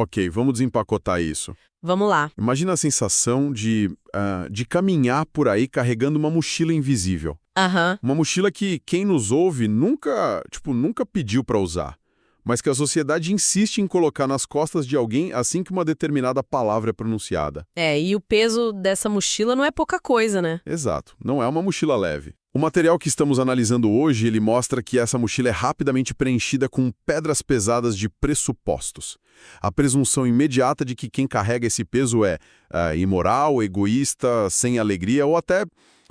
Ok, vamos desempacotar isso. Vamos lá. Imagina a sensação de caminhar por aí carregando uma mochila invisível. Aham. Uma mochila que quem nos ouve nunca pediu para usar, mas que a sociedade insiste em colocar nas costas de alguém assim que uma determinada palavra é pronunciada. E o peso dessa mochila não é pouca coisa, né? Exato, não é uma mochila leve. O material que estamos analisando hoje, ele mostra que essa mochila é rapidamente preenchida com pedras pesadas de pressupostos. A presunção imediata de que quem carrega esse peso é imoral, egoísta, sem alegria ou até,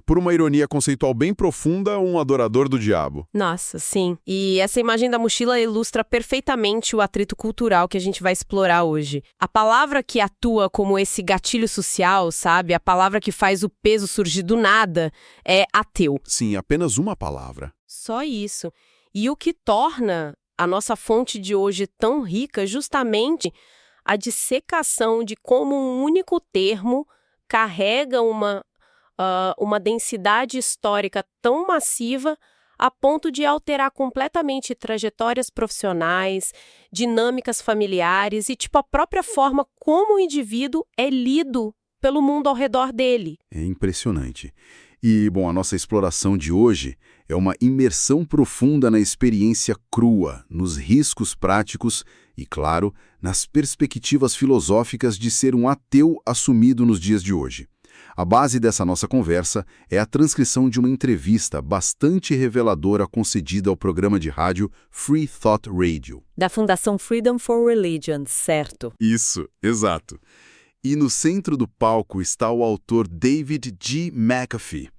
por uma ironia conceitual bem profunda, um adorador do diabo. Nossa, sim. E essa imagem da mochila ilustra perfeitamente o atrito cultural que a gente vai explorar hoje. A palavra que atua como esse gatilho social, sabe? A palavra que faz o peso surgir do nada é ateu. Sim, apenas uma palavra. Só isso. E o que torna a nossa fonte de hoje tão rica é justamente a dissecação de como um único termo carrega uma densidade histórica tão massiva a ponto de alterar completamente trajetórias profissionais, dinâmicas familiares e, a própria forma como o indivíduo é lido pelo mundo ao redor dele. É impressionante. E, bom, a nossa exploração de hoje é uma imersão profunda na experiência crua, nos riscos práticos e, claro, nas perspectivas filosóficas de ser um ateu assumido nos dias de hoje. A base dessa nossa conversa é a transcrição de uma entrevista bastante reveladora concedida ao programa de rádio Free Thought Radio. Da Fundação Freedom for Religion, certo? Isso, exato. E no centro do palco está o autor David G. McAfee.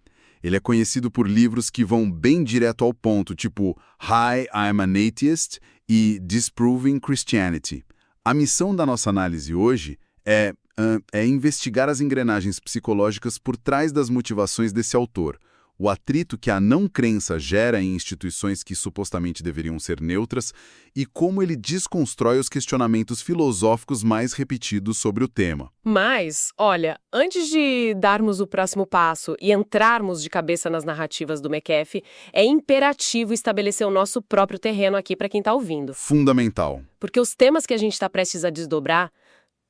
Ele é conhecido por livros que vão bem direto ao ponto, tipo Hi, I'm an Atheist e Disproving Christianity. A missão da nossa análise hoje é investigar as engrenagens psicológicas por trás das motivações desse autor, o atrito que a não-crença gera em instituições que supostamente deveriam ser neutras e como ele desconstrói os questionamentos filosóficos mais repetidos sobre o tema. Mas, olha, antes de darmos o próximo passo e entrarmos de cabeça nas narrativas do McAfee, é imperativo estabelecer o nosso próprio terreno aqui para quem está ouvindo. Fundamental. Porque os temas que a gente está prestes a desdobrar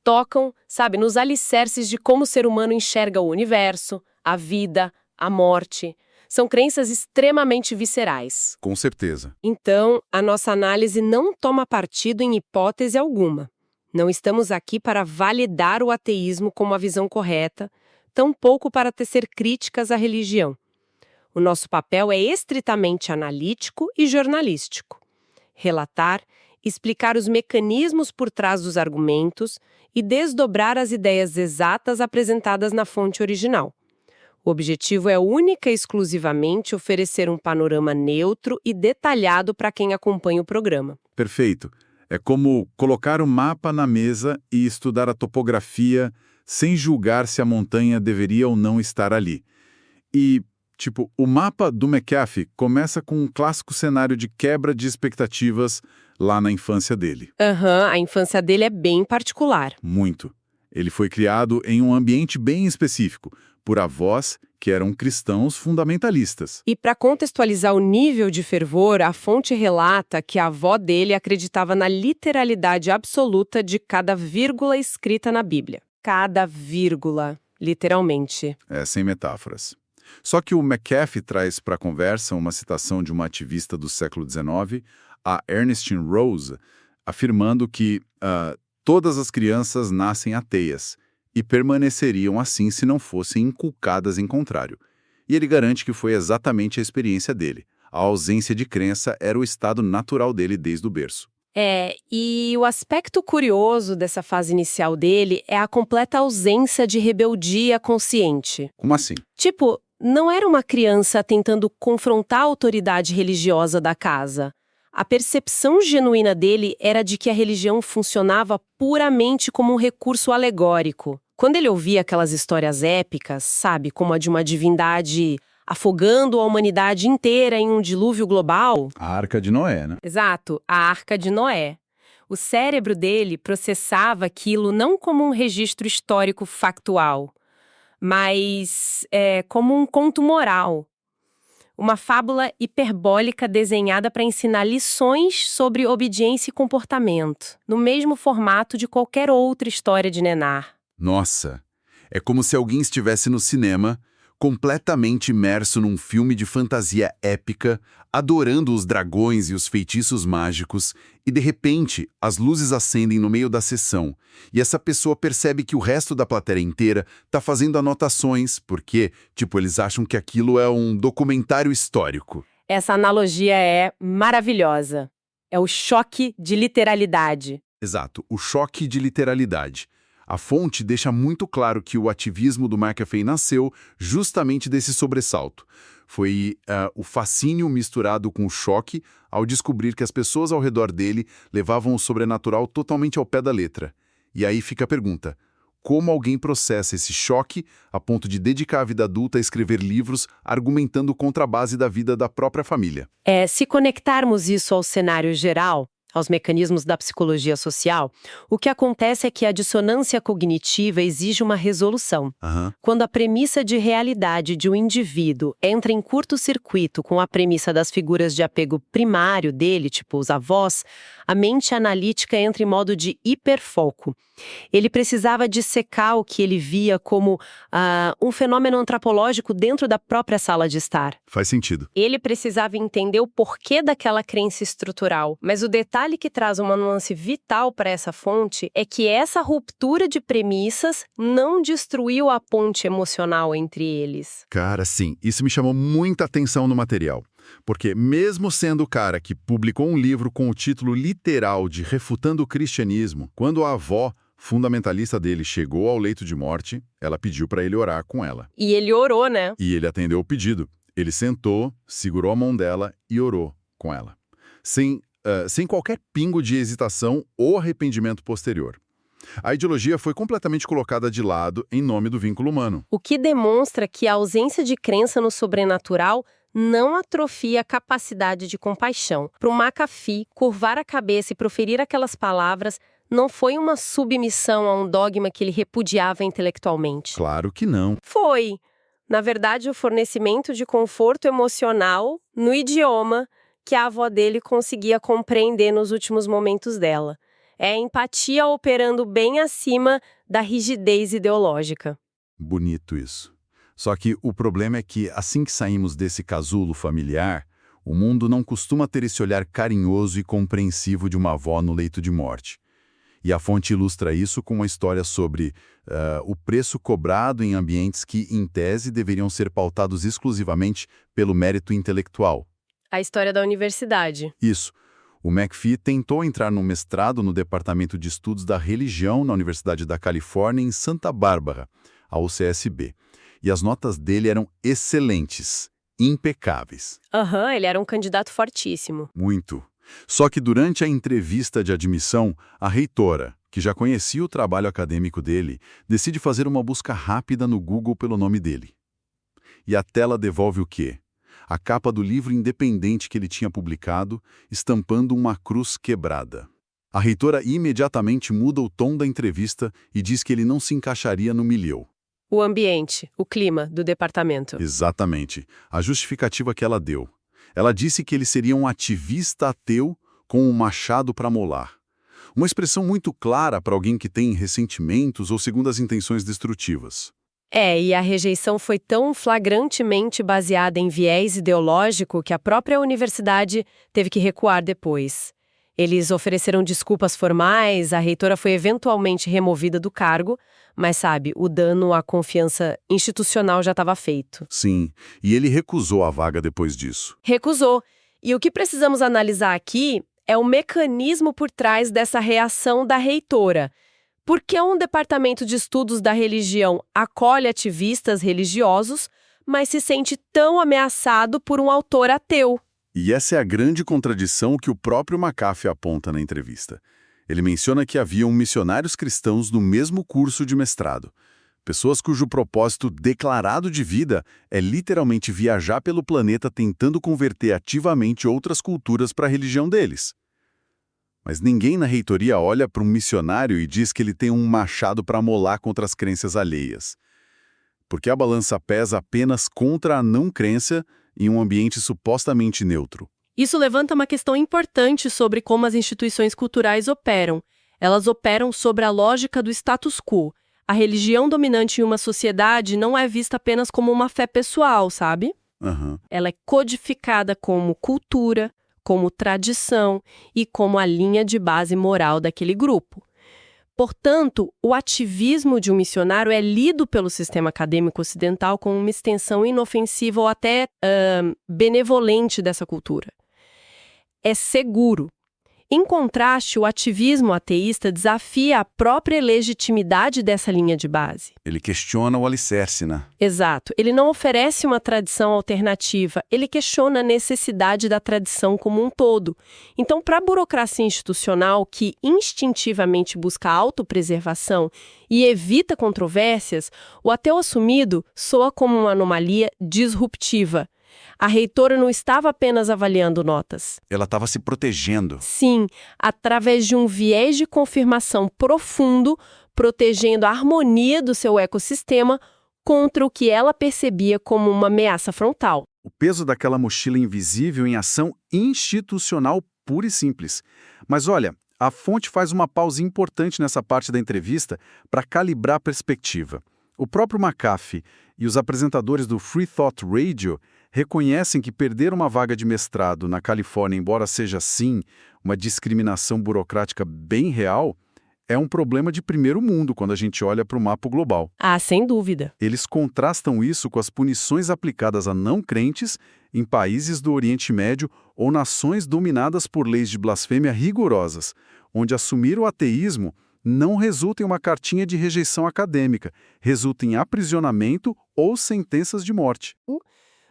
tocam, nos alicerces de como o ser humano enxerga o universo, a vida, a morte. São crenças extremamente viscerais. Com certeza. Então, a nossa análise não toma partido em hipótese alguma. Não estamos aqui para validar o ateísmo como a visão correta, tampouco para tecer críticas à religião. O nosso papel é estritamente analítico e jornalístico. Relatar, explicar os mecanismos por trás dos argumentos e desdobrar as ideias exatas apresentadas na fonte original. O objetivo é única e exclusivamente oferecer um panorama neutro e detalhado para quem acompanha o programa. Perfeito. É como colocar o mapa na mesa e estudar a topografia sem julgar se a montanha deveria ou não estar ali. E, o mapa do McAfee começa com um clássico cenário de quebra de expectativas lá na infância dele. A infância dele é bem particular. Muito. Ele foi criado em um ambiente bem específico, por avós que eram cristãos fundamentalistas. E para contextualizar o nível de fervor, a fonte relata que a avó dele acreditava na literalidade absoluta de cada vírgula escrita na Bíblia. Cada vírgula, literalmente. Sem metáforas. Só que o McAfee traz para a conversa uma citação de uma ativista do século XIX, a Ernestine Rose, afirmando que todas as crianças nascem ateias e permaneceriam assim se não fossem inculcadas em contrário. E ele garante que foi exatamente a experiência dele. A ausência de crença era o estado natural dele desde o berço. E o aspecto curioso dessa fase inicial dele é a completa ausência de rebeldia consciente. Como assim? Não era uma criança tentando confrontar a autoridade religiosa da casa. A percepção genuína dele era de que a religião funcionava puramente como um recurso alegórico. Quando ele ouvia aquelas histórias épicas, como a de uma divindade afogando a humanidade inteira em um dilúvio global... A Arca de Noé, né? Exato, a Arca de Noé. O cérebro dele processava aquilo não como um registro histórico factual, mas como um conto moral. uma fábula hiperbólica desenhada para ensinar lições sobre obediência e comportamento, no mesmo formato de qualquer outra história de Nenar. Nossa, é como se alguém estivesse no cinema, completamente imerso num filme de fantasia épica, adorando os dragões e os feitiços mágicos, e de repente as luzes acendem no meio da sessão, e essa pessoa percebe que o resto da plateia inteira está fazendo anotações, porque, eles acham que aquilo é um documentário histórico. Essa analogia é maravilhosa. É o choque de literalidade. Exato, o choque de literalidade. A fonte deixa muito claro que o ativismo do McAfee nasceu justamente desse sobressalto. Foi o fascínio misturado com o choque ao descobrir que as pessoas ao redor dele levavam o sobrenatural totalmente ao pé da letra. E aí fica a pergunta: como alguém processa esse choque a ponto de dedicar a vida adulta a escrever livros argumentando contra a base da vida da própria família? Se conectarmos isso ao cenário geral, aos mecanismos da psicologia social, o que acontece é que a dissonância cognitiva exige uma resolução. Quando a premissa de realidade de um indivíduo entra em curto-circuito com a premissa das figuras de apego primário dele, tipo os avós, a mente analítica entra em modo de hiperfoco. Ele precisava dissecar o que ele via como um fenômeno antropológico dentro da própria sala de estar. Faz sentido. Ele precisava entender o porquê daquela crença estrutural, mas o detalhe que traz uma nuance vital para essa fonte é que essa ruptura de premissas não destruiu a ponte emocional entre eles. Cara, sim, isso me chamou muita atenção no material. Porque mesmo sendo o cara que publicou um livro com o título literal de Refutando o Cristianismo, quando a avó fundamentalista dele chegou ao leito de morte, ela pediu para ele orar com ela. E ele orou, né? E ele atendeu o pedido. Ele sentou, segurou a mão dela e orou com ela. Sem qualquer pingo de hesitação ou arrependimento posterior. A ideologia foi completamente colocada de lado em nome do vínculo humano. O que demonstra que a ausência de crença no sobrenatural não atrofia a capacidade de compaixão. Para o McAfee, curvar a cabeça e proferir aquelas palavras não foi uma submissão a um dogma que ele repudiava intelectualmente. Claro que não. Foi, na verdade, o fornecimento de conforto emocional no idioma que a avó dele conseguia compreender nos últimos momentos dela. É a empatia operando bem acima da rigidez ideológica. Bonito isso. Só que o problema é que, assim que saímos desse casulo familiar, o mundo não costuma ter esse olhar carinhoso e compreensivo de uma avó no leito de morte. E a fonte ilustra isso com uma história sobre o preço cobrado em ambientes que, em tese, deveriam ser pautados exclusivamente pelo mérito intelectual. A história da universidade. Isso. O McAfee tentou entrar no mestrado no Departamento de Estudos da Religião na Universidade da Califórnia, em Santa Bárbara, a UCSB. E as notas dele eram excelentes, impecáveis. Ele era um candidato fortíssimo. Muito. Só que durante a entrevista de admissão, a reitora, que já conhecia o trabalho acadêmico dele, decide fazer uma busca rápida no Google pelo nome dele. E a tela devolve o quê? A capa do livro independente que ele tinha publicado, estampando uma cruz quebrada. A reitora imediatamente muda o tom da entrevista e diz que ele não se encaixaria no milieu. O ambiente, o clima do departamento. Exatamente. A justificativa que ela deu. Ela disse que ele seria um ativista ateu com um machado para molar. Uma expressão muito clara para alguém que tem ressentimentos ou segundas intenções destrutivas. E a rejeição foi tão flagrantemente baseada em viés ideológico que a própria universidade teve que recuar depois. Eles ofereceram desculpas formais, a reitora foi eventualmente removida do cargo, mas sabe, o dano à confiança institucional já estava feito. Sim, e ele recusou a vaga depois disso. Recusou. E o que precisamos analisar aqui é o mecanismo por trás dessa reação da reitora. Por que um departamento de estudos da religião acolhe ativistas religiosos, mas se sente tão ameaçado por um autor ateu? E essa é a grande contradição que o próprio McAfee aponta na entrevista. Ele menciona que haviam missionários cristãos no mesmo curso de mestrado. Pessoas cujo propósito declarado de vida é literalmente viajar pelo planeta tentando converter ativamente outras culturas para a religião deles. Mas ninguém na reitoria olha para um missionário e diz que ele tem um machado para amolar contra as crenças alheias. Porque a balança pesa apenas contra a não crença em um ambiente supostamente neutro. Isso levanta uma questão importante sobre como as instituições culturais operam. Elas operam sobre a lógica do status quo. A religião dominante em uma sociedade não é vista apenas como uma fé pessoal, sabe? Aham. Ela é codificada como cultura, como tradição e como a linha de base moral daquele grupo. Portanto, o ativismo de um missionário é lido pelo sistema acadêmico ocidental como uma extensão inofensiva ou até benevolente dessa cultura. É seguro. Em contraste, o ativismo ateísta desafia a própria legitimidade dessa linha de base. Ele questiona o alicerce, né? Exato. Ele não oferece uma tradição alternativa, ele questiona a necessidade da tradição como um todo. Então, para a burocracia institucional, que instintivamente busca autopreservação e evita controvérsias, o ateu assumido soa como uma anomalia disruptiva. A reitora não estava apenas avaliando notas. Ela estava se protegendo. Sim, através de um viés de confirmação profundo, protegendo a harmonia do seu ecossistema contra o que ela percebia como uma ameaça frontal. O peso daquela mochila invisível em ação institucional pura e simples. Mas olha, a fonte faz uma pausa importante nessa parte da entrevista para calibrar a perspectiva. O próprio McAfee e os apresentadores do Free Thought Radio reconhecem que perder uma vaga de mestrado na Califórnia, embora seja, sim, uma discriminação burocrática bem real, é um problema de primeiro mundo quando a gente olha para o mapa global. Ah, sem dúvida. Eles contrastam isso com as punições aplicadas a não crentes em países do Oriente Médio ou nações dominadas por leis de blasfêmia rigorosas, onde assumir o ateísmo não resulta em uma cartinha de rejeição acadêmica, resulta em aprisionamento ou sentenças de morte.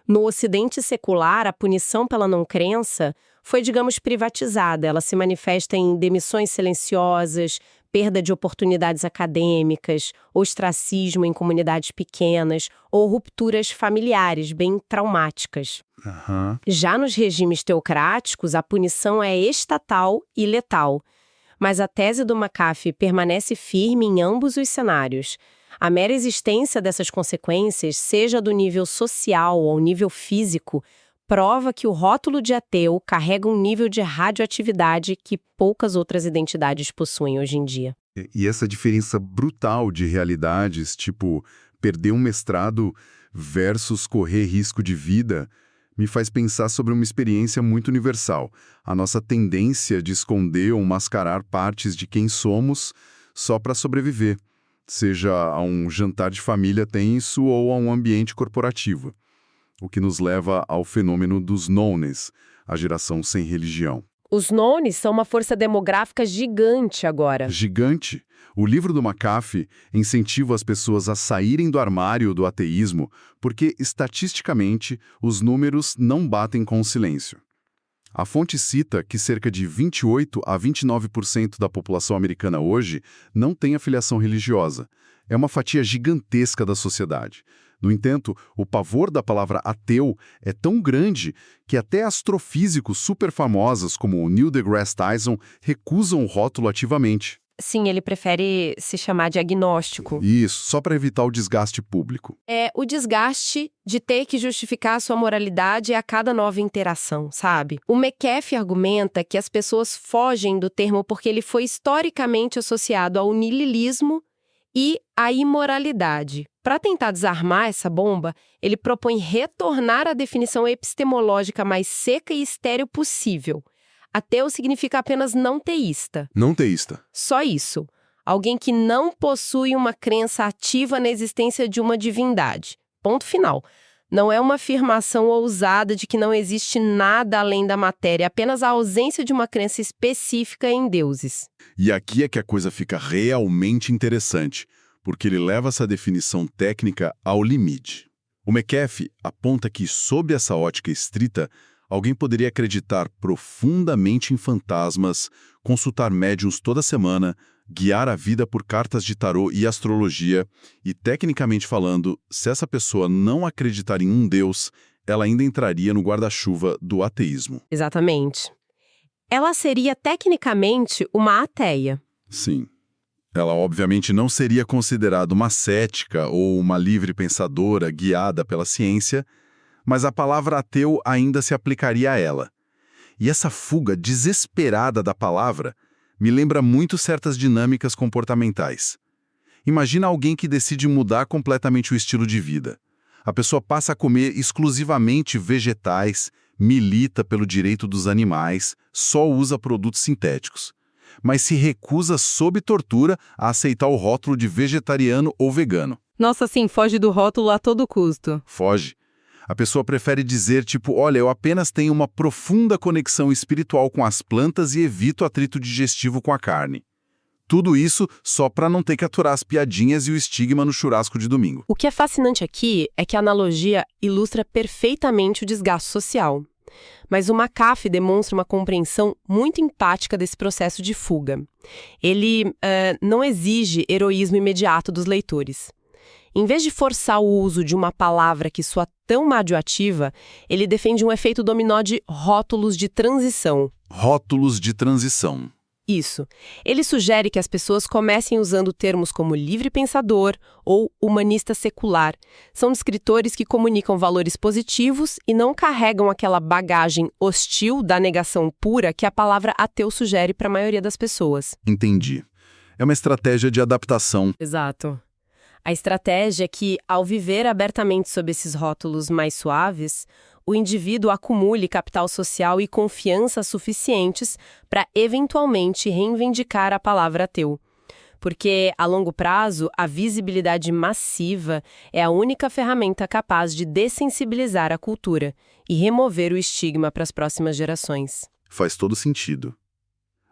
No Ocidente secular, a punição pela não-crença foi, digamos, privatizada. Ela se manifesta em demissões silenciosas, perda de oportunidades acadêmicas, ostracismo em comunidades pequenas ou rupturas familiares bem traumáticas. Aham. Já nos regimes teocráticos, a punição é estatal e letal. Mas a tese do McAfee permanece firme em ambos os cenários. A mera existência dessas consequências, seja do nível social ou ao nível físico, prova que o rótulo de ateu carrega um nível de radioatividade que poucas outras identidades possuem hoje em dia. E essa diferença brutal de realidades, tipo perder um mestrado versus correr risco de vida, me faz pensar sobre uma experiência muito universal. A nossa tendência de esconder ou mascarar partes de quem somos só para sobreviver, seja a um jantar de família tenso ou a um ambiente corporativo. O que nos leva ao fenômeno dos nones, a geração sem religião. Os nones são uma força demográfica gigante agora. Gigante. O livro do McAfee incentiva as pessoas a saírem do armário do ateísmo porque, estatisticamente, os números não batem com o silêncio. A fonte cita que cerca de 28 a 29% da população americana hoje não tem afiliação religiosa. É uma fatia gigantesca da sociedade. No entanto, o pavor da palavra ateu é tão grande que até astrofísicos super famosos como o Neil deGrasse Tyson recusam o rótulo ativamente. Sim, ele prefere se chamar de agnóstico. Isso, só para evitar o desgaste público. É o desgaste de ter que justificar a sua moralidade a cada nova interação, sabe? O McAfee argumenta que as pessoas fogem do termo porque ele foi historicamente associado ao niilismo e à imoralidade. Para tentar desarmar essa bomba, ele propõe retornar à definição epistemológica mais seca e estéril possível. Ateu significa apenas não teísta. Não teísta. Só isso. Alguém que não possui uma crença ativa na existência de uma divindade. Ponto final. Não é uma afirmação ousada de que não existe nada além da matéria, apenas a ausência de uma crença específica em deuses. E aqui é que a coisa fica realmente interessante, porque ele leva essa definição técnica ao limite. O McAfee aponta que, sob essa ótica estrita, alguém poderia acreditar profundamente em fantasmas, consultar médiuns toda semana, guiar a vida por cartas de tarô e astrologia, e, tecnicamente falando, se essa pessoa não acreditar em um Deus, ela ainda entraria no guarda-chuva do ateísmo. Exatamente. Ela seria, tecnicamente, uma ateia. Sim. Ela, obviamente, não seria considerada uma cética ou uma livre pensadora guiada pela ciência, mas a palavra ateu ainda se aplicaria a ela. E essa fuga desesperada da palavra me lembra muito certas dinâmicas comportamentais. Imagina alguém que decide mudar completamente o estilo de vida. A pessoa passa a comer exclusivamente vegetais, milita pelo direito dos animais, só usa produtos sintéticos, mas se recusa sob tortura a aceitar o rótulo de vegetariano ou vegano. Nossa, sim, foge do rótulo a todo custo. Foge. A pessoa prefere dizer, tipo, olha, eu apenas tenho uma profunda conexão espiritual com as plantas e evito atrito digestivo com a carne. Tudo isso só para não ter que aturar as piadinhas e o estigma no churrasco de domingo. O que é fascinante aqui é que a analogia ilustra perfeitamente o desgaste social. Mas o McAfee demonstra uma compreensão muito empática desse processo de fuga. Ele não exige heroísmo imediato dos leitores. Em vez de forçar o uso de uma palavra que soa tão radioativa, ele defende um efeito dominó de rótulos de transição. Rótulos de transição. Isso. Ele sugere que as pessoas comecem usando termos como livre-pensador ou humanista secular. São descritores que comunicam valores positivos e não carregam aquela bagagem hostil da negação pura que a palavra ateu sugere para a maioria das pessoas. Entendi. É uma estratégia de adaptação. Exato. A estratégia é que, ao viver abertamente sob esses rótulos mais suaves, o indivíduo acumule capital social e confiança suficientes para eventualmente reivindicar a palavra ateu. Porque, a longo prazo, a visibilidade massiva é a única ferramenta capaz de dessensibilizar a cultura e remover o estigma para as próximas gerações. Faz todo sentido.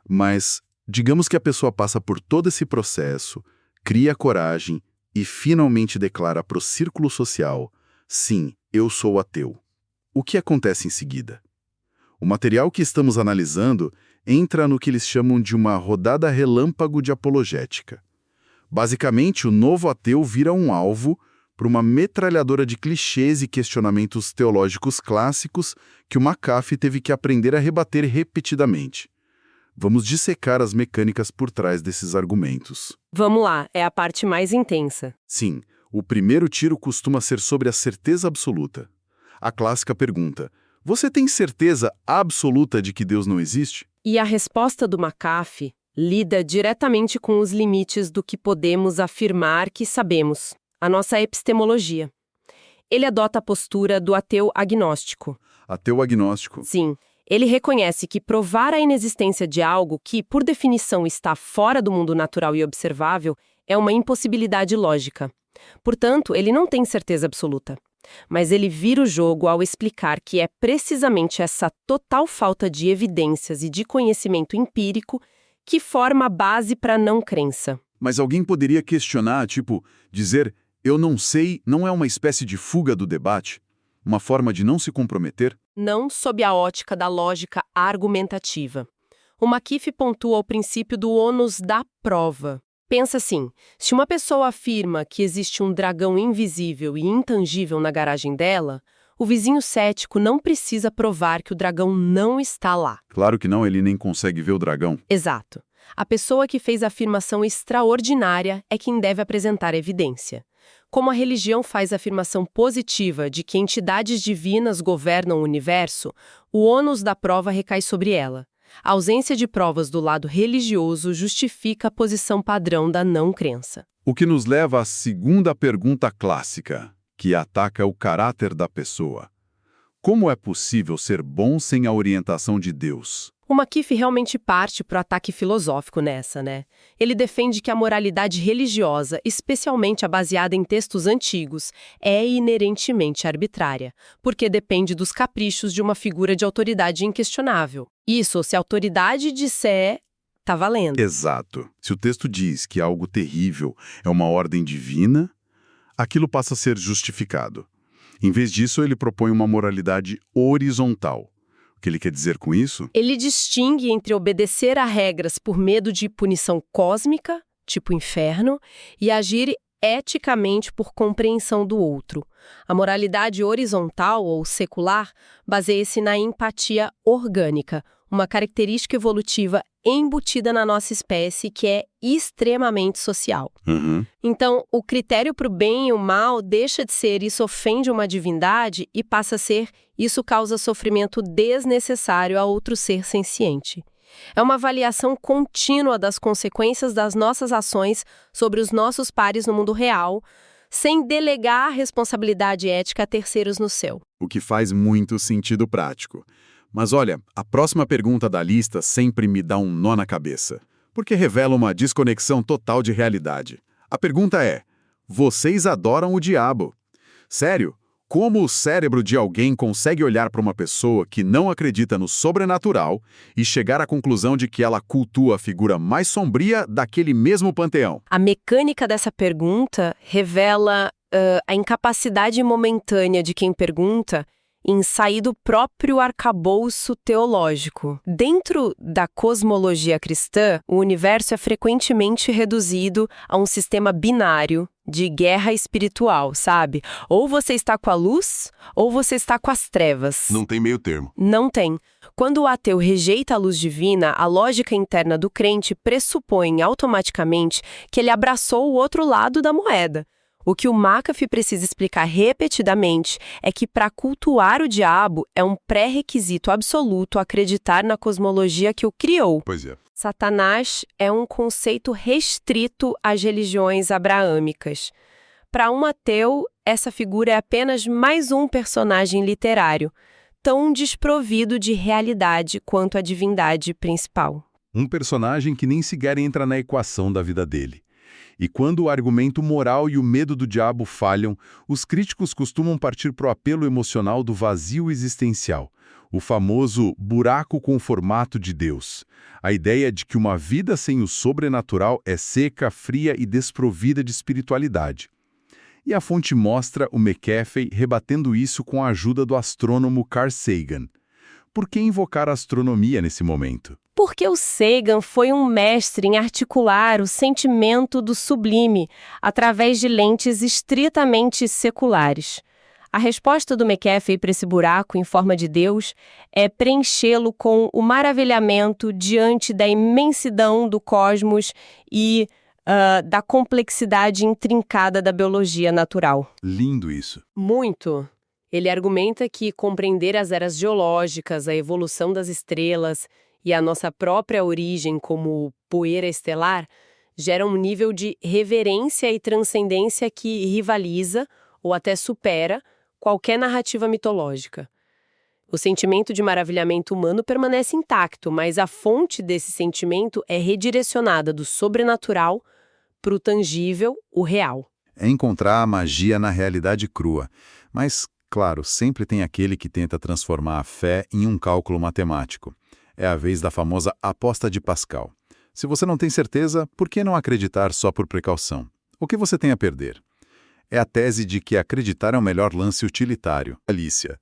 Mas, digamos que a pessoa passa por todo esse processo, cria coragem e finalmente declara para o círculo social, sim, eu sou ateu. O que acontece em seguida? O material que estamos analisando entra no que eles chamam de uma rodada relâmpago de apologética. Basicamente, o novo ateu vira um alvo para uma metralhadora de clichês e questionamentos teológicos clássicos que o McAfee teve que aprender a rebater repetidamente. Vamos dissecar as mecânicas por trás desses argumentos. Vamos lá, é a parte mais intensa. Sim, o primeiro tiro costuma ser sobre a certeza absoluta. A clássica pergunta, você tem certeza absoluta de que Deus não existe? E a resposta do McAfee lida diretamente com os limites do que podemos afirmar que sabemos, a nossa epistemologia. Ele adota a postura do ateu agnóstico. Ateu agnóstico. Sim. Ele reconhece que provar a inexistência de algo que, por definição, está fora do mundo natural e observável é uma impossibilidade lógica. Portanto, ele não tem certeza absoluta. Mas ele vira o jogo ao explicar que é precisamente essa total falta de evidências e de conhecimento empírico que forma a base para a não crença. Mas alguém poderia questionar, tipo, dizer, eu não sei, não é uma espécie de fuga do debate? Uma forma de não se comprometer? Não sob a ótica da lógica argumentativa. O McAfee pontua o princípio do ônus da prova. Pensa assim, se uma pessoa afirma que existe um dragão invisível e intangível na garagem dela, o vizinho cético não precisa provar que o dragão não está lá. Claro que não, ele nem consegue ver o dragão. Exato. A pessoa que fez a afirmação extraordinária é quem deve apresentar evidência. Como a religião faz a afirmação positiva de que entidades divinas governam o universo, o ônus da prova recai sobre ela. A ausência de provas do lado religioso justifica a posição padrão da não-crença. O que nos leva à segunda pergunta clássica, que ataca o caráter da pessoa. Como é possível ser bom sem a orientação de Deus? O McAfee realmente parte para o ataque filosófico nessa, né? Ele defende que a moralidade religiosa, especialmente a baseada em textos antigos, é inerentemente arbitrária, porque depende dos caprichos de uma figura de autoridade inquestionável. Isso, se a autoridade disser, tá valendo. Exato. Se o texto diz que algo terrível é uma ordem divina, aquilo passa a ser justificado. Em vez disso, ele propõe uma moralidade horizontal. O que ele quer dizer com isso? Ele distingue entre obedecer a regras por medo de punição cósmica, tipo inferno, e agir eticamente por compreensão do outro. A moralidade horizontal ou secular baseia-se na empatia orgânica, uma característica evolutiva embutida na nossa espécie que é extremamente social. Então, o critério para o bem e o mal deixa de ser isso ofende uma divindade e passa a ser isso causa sofrimento desnecessário a outro ser senciente. É uma avaliação contínua das consequências das nossas ações sobre os nossos pares no mundo real, sem delegar a responsabilidade ética a terceiros no céu. O que faz muito sentido prático. Mas olha, a próxima pergunta da lista sempre me dá um nó na cabeça, porque revela uma desconexão total de realidade. A pergunta é: vocês adoram o diabo? Sério? Como o cérebro de alguém consegue olhar para uma pessoa que não acredita no sobrenatural e chegar à conclusão de que ela cultua a figura mais sombria daquele mesmo panteão? A mecânica dessa pergunta revela a incapacidade momentânea de quem pergunta em sair do próprio arcabouço teológico. Dentro da cosmologia cristã, o universo é frequentemente reduzido a um sistema binário de guerra espiritual, sabe? Ou você está com a luz, ou você está com as trevas. Não tem meio termo. Não tem. Quando o ateu rejeita a luz divina, a lógica interna do crente pressupõe automaticamente que ele abraçou o outro lado da moeda. O que o McAfee precisa explicar repetidamente é que para cultuar o diabo é um pré-requisito absoluto acreditar na cosmologia que o criou. Pois é. Satanás é um conceito restrito às religiões abraâmicas. Para um ateu, essa figura é apenas mais um personagem literário, tão desprovido de realidade quanto a divindade principal. Um personagem que nem sequer entra na equação da vida dele. E quando o argumento moral e o medo do diabo falham, os críticos costumam partir para o apelo emocional do vazio existencial, o famoso buraco com formato de Deus. A ideia de que uma vida sem o sobrenatural é seca, fria e desprovida de espiritualidade. E a fonte mostra o McAfee rebatendo isso com a ajuda do astrônomo Carl Sagan. Por que invocar a astronomia nesse momento? Porque o Sagan foi um mestre em articular o sentimento do sublime através de lentes estritamente seculares. A resposta do McAfee para esse buraco em forma de Deus é preenchê-lo com o maravilhamento diante da imensidão do cosmos e da complexidade intrincada da biologia natural. Lindo isso. Muito. Ele argumenta que compreender as eras geológicas, a evolução das estrelas e a nossa própria origem como poeira estelar gera um nível de reverência e transcendência que rivaliza, ou até supera, qualquer narrativa mitológica. O sentimento de maravilhamento humano permanece intacto, mas a fonte desse sentimento é redirecionada do sobrenatural para o tangível, o real. É encontrar a magia na realidade crua. Mas, claro, sempre tem aquele que tenta transformar a fé em um cálculo matemático. É a vez da famosa aposta de Pascal. Se você não tem certeza, por que não acreditar só por precaução? O que você tem a perder? É a tese de que acreditar é o melhor lance utilitário. Alicia.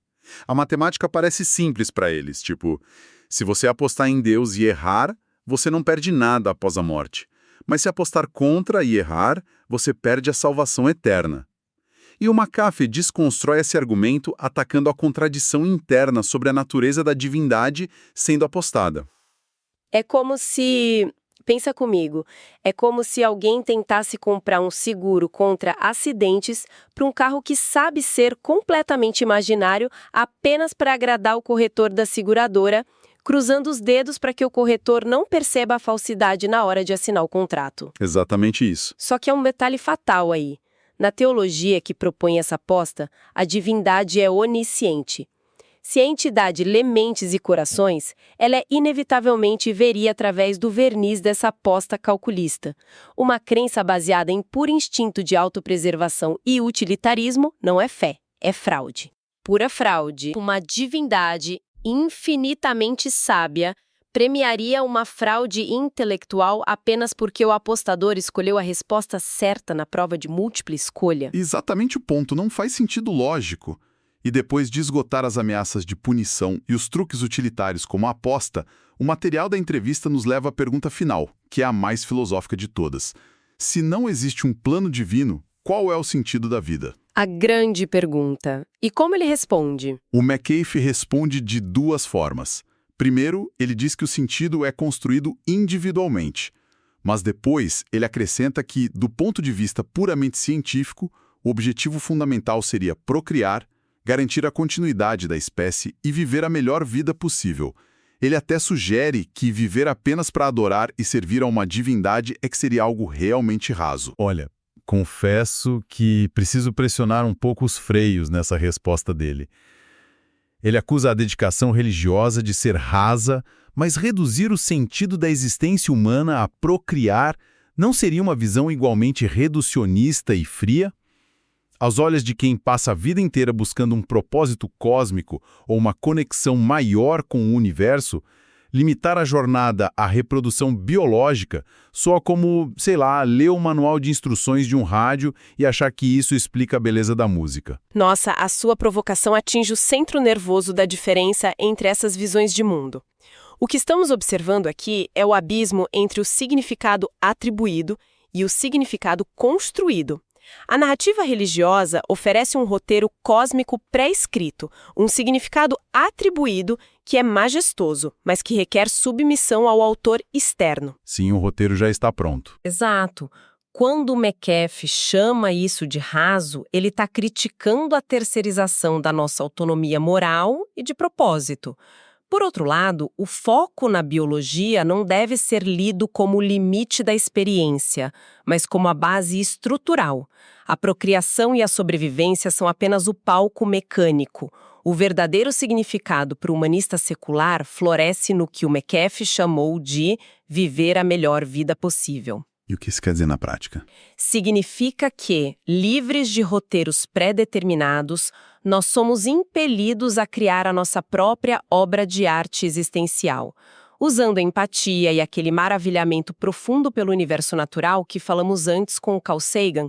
A matemática parece simples para eles, tipo, se você apostar em Deus e errar, você não perde nada após a morte. Mas se apostar contra e errar, você perde a salvação eterna. E o McAfee desconstrói esse argumento atacando a contradição interna sobre a natureza da divindade sendo apostada. É como se... Pensa comigo, é como se alguém tentasse comprar um seguro contra acidentes para um carro que sabe ser completamente imaginário apenas para agradar o corretor da seguradora, cruzando os dedos para que o corretor não perceba a falsidade na hora de assinar o contrato. Exatamente isso. Só que há um detalhe fatal aí. Na teologia que propõe essa aposta, a divindade é onisciente. Se a entidade lê mentes e corações, ela inevitavelmente veria através do verniz dessa aposta calculista. Uma crença baseada em puro instinto de autopreservação e utilitarismo não é fé, é fraude. Pura fraude. Uma divindade infinitamente sábia premiaria uma fraude intelectual apenas porque o apostador escolheu a resposta certa na prova de múltipla escolha? Exatamente o ponto, não faz sentido lógico. E depois de esgotar as ameaças de punição e os truques utilitários como a aposta, o material da entrevista nos leva à pergunta final, que é a mais filosófica de todas. Se não existe um plano divino, qual é o sentido da vida? A grande pergunta. E como ele responde? O McAfee responde de duas formas. Primeiro, ele diz que o sentido é construído individualmente, mas depois ele acrescenta que, do ponto de vista puramente científico, o objetivo fundamental seria procriar, garantir a continuidade da espécie e viver a melhor vida possível. Ele até sugere que viver apenas para adorar e servir a uma divindade é que seria algo realmente raso. Olha, confesso que preciso pressionar um pouco os freios nessa resposta dele. Ele acusa a dedicação religiosa de ser rasa, mas reduzir o sentido da existência humana a procriar não seria uma visão igualmente reducionista e fria? Aos olhos de quem passa a vida inteira buscando um propósito cósmico ou uma conexão maior com o universo, limitar a jornada à reprodução biológica soa como, sei lá, ler o manual de instruções de um rádio e achar que isso explica a beleza da música. Nossa, a sua provocação atinge o centro nervoso da diferença entre essas visões de mundo. O que estamos observando aqui é o abismo entre o significado atribuído e o significado construído. A narrativa religiosa oferece um roteiro cósmico pré-escrito, um significado atribuído que é majestoso, mas que requer submissão ao autor externo. Sim, o roteiro já está pronto. Exato. Quando o McAfee chama isso de raso, ele está criticando a terceirização da nossa autonomia moral e de propósito. Por outro lado, o foco na biologia não deve ser lido como o limite da experiência, mas como a base estrutural. A procriação e a sobrevivência são apenas o palco mecânico. O verdadeiro significado para o humanista secular floresce no que o McAfee chamou de viver a melhor vida possível. E o que isso quer dizer na prática? Significa que, livres de roteiros pré-determinados, nós somos impelidos a criar a nossa própria obra de arte existencial, usando a empatia e aquele maravilhamento profundo pelo universo natural que falamos antes com o Carl Sagan.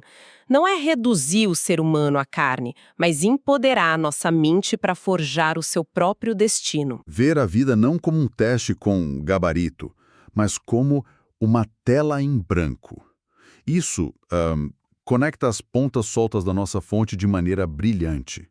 Não é reduzir o ser humano à carne, mas empoderar a nossa mente para forjar o seu próprio destino. Ver a vida não como um teste com gabarito, mas como uma tela em branco. Isso conecta as pontas soltas da nossa fonte de maneira brilhante.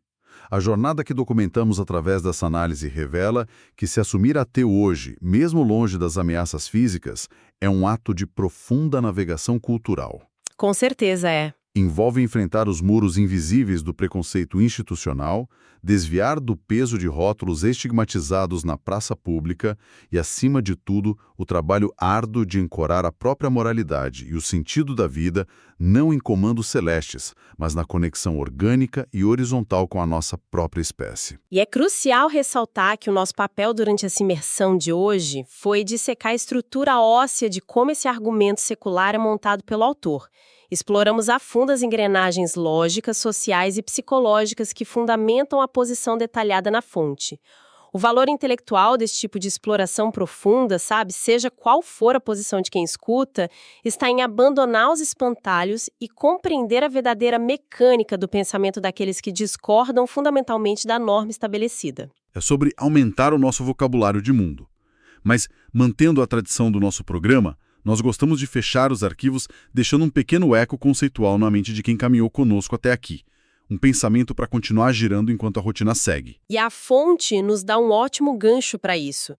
A jornada que documentamos através dessa análise revela que se assumir ateu hoje, mesmo longe das ameaças físicas, é um ato de profunda navegação cultural. Com certeza é. Envolve enfrentar os muros invisíveis do preconceito institucional, desviar do peso de rótulos estigmatizados na praça pública e, acima de tudo, o trabalho árduo de ancorar a própria moralidade e o sentido da vida não em comandos celestes, mas na conexão orgânica e horizontal com a nossa própria espécie. E é crucial ressaltar que o nosso papel durante essa imersão de hoje foi dissecar a estrutura óssea de como esse argumento secular é montado pelo autor. Exploramos a fundo as engrenagens lógicas, sociais e psicológicas que fundamentam a posição detalhada na fonte. O valor intelectual desse tipo de exploração profunda, seja qual for a posição de quem escuta, está em abandonar os espantalhos e compreender a verdadeira mecânica do pensamento daqueles que discordam fundamentalmente da norma estabelecida. É sobre aumentar o nosso vocabulário de mundo. Mas, mantendo a tradição do nosso programa, nós gostamos de fechar os arquivos deixando um pequeno eco conceitual na mente de quem caminhou conosco até aqui. Um pensamento para continuar girando enquanto a rotina segue. E a fonte nos dá um ótimo gancho para isso.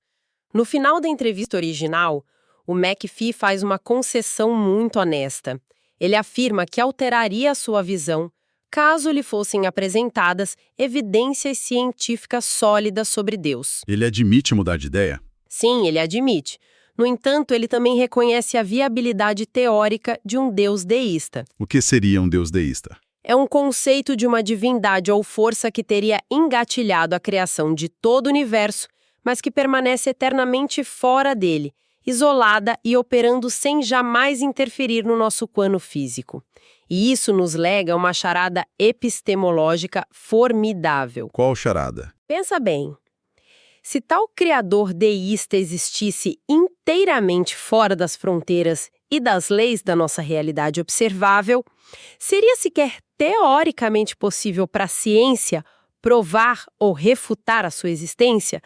No final da entrevista original, o McAfee faz uma concessão muito honesta. Ele afirma que alteraria a sua visão caso lhe fossem apresentadas evidências científicas sólidas sobre Deus. Ele admite mudar de ideia? Sim, ele admite. No entanto, ele também reconhece a viabilidade teórica de um Deus deísta. O que seria um Deus deísta? É um conceito de uma divindade ou força que teria engatilhado a criação de todo o universo, mas que permanece eternamente fora dele, isolada e operando sem jamais interferir no nosso plano físico. E isso nos lega a uma charada epistemológica formidável. Qual charada? Pensa bem. Se tal criador deísta existisse inteiramente fora das fronteiras e das leis da nossa realidade observável, seria sequer teoricamente possível para a ciência provar ou refutar a sua existência?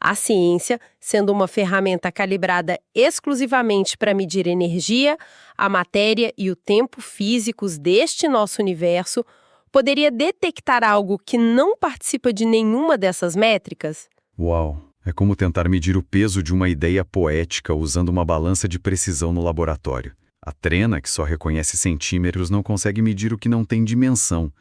A ciência, sendo uma ferramenta calibrada exclusivamente para medir energia, a matéria e o tempo físicos deste nosso universo, poderia detectar algo que não participa de nenhuma dessas métricas? Uau! É como tentar medir o peso de uma ideia poética usando uma balança de precisão no laboratório. A trena, que só reconhece centímetros, não consegue medir o que não tem dimensão.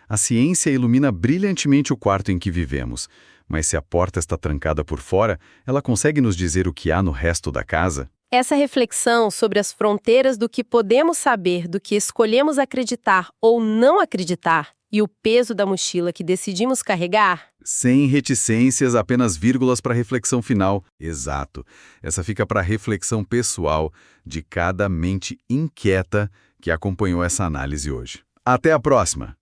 A ciência ilumina brilhantemente o quarto em que vivemos, mas se a porta está trancada por fora, ela consegue nos dizer o que há no resto da casa? Essa reflexão sobre as fronteiras do que podemos saber, do que escolhemos acreditar ou não acreditar, e o peso da mochila que decidimos carregar? Sem reticências, apenas vírgulas para a reflexão final. Exato. Essa fica para a reflexão pessoal de cada mente inquieta que acompanhou essa análise hoje. Até a próxima!